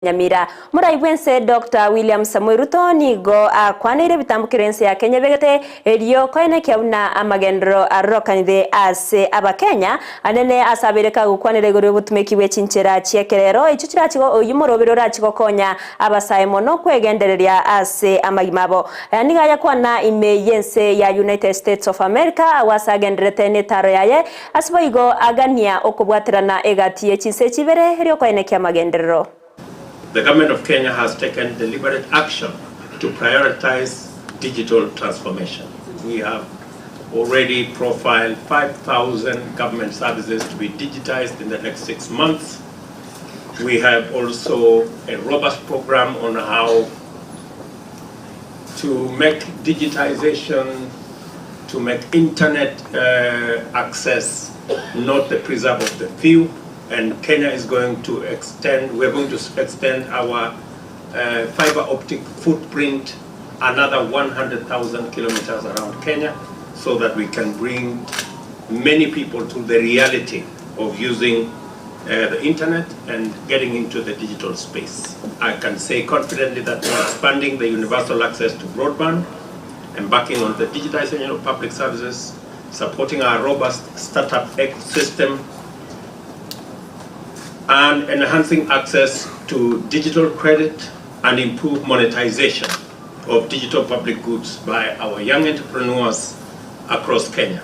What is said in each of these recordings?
Nyamira muraigwense Dr. William Samuel Ruto nigo akwanire bitambukirense ya Kenya begete elio koine kiauna amagendro arokanide ase abakenya anene asabireka gukwanire guri butumekiwe cinchera ciekerero ico kirachigo uyumurobero rachigo konya abasaye mono kwegendereria ase amagimabo niga yakwana ime yense ya United States of America wasagenderete netaro yaye asiboigo agania okubwatirana egatiye cinse cibere elio koine kiamagenderero. The government of Kenya has taken deliberate action to prioritize digital transformation. We have already profiled 5,000 government services to be digitized in the next 6 months. We have also a robust program on how to make digitization, to make internet access not the preserve of the few. And Kenya is going to extend, we're going to extend our fiber optic footprint another 100,000 kilometers around Kenya so that we can bring many people to the reality of using the internet and getting into the digital space. I can say confidently that we're expanding the universal access to broadband, embarking on the digitization of public services, supporting our robust startup ecosystem, and enhancing access to digital credit and improve monetization of digital public goods by our young entrepreneurs across Kenya.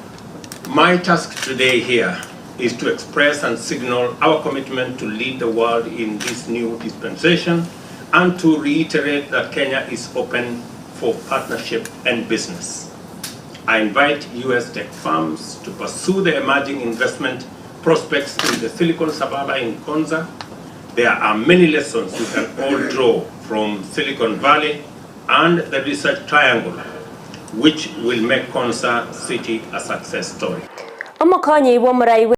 My task today here is to express and signal our commitment to lead the world in this new dispensation and to reiterate that Kenya is open for partnership and business. I invite US tech firms to pursue the emerging investment prospects in the Silicon Suburb in Konza. There are many lessons we can all draw from Silicon Valley and the Research Triangle, which will make Konza City a success story.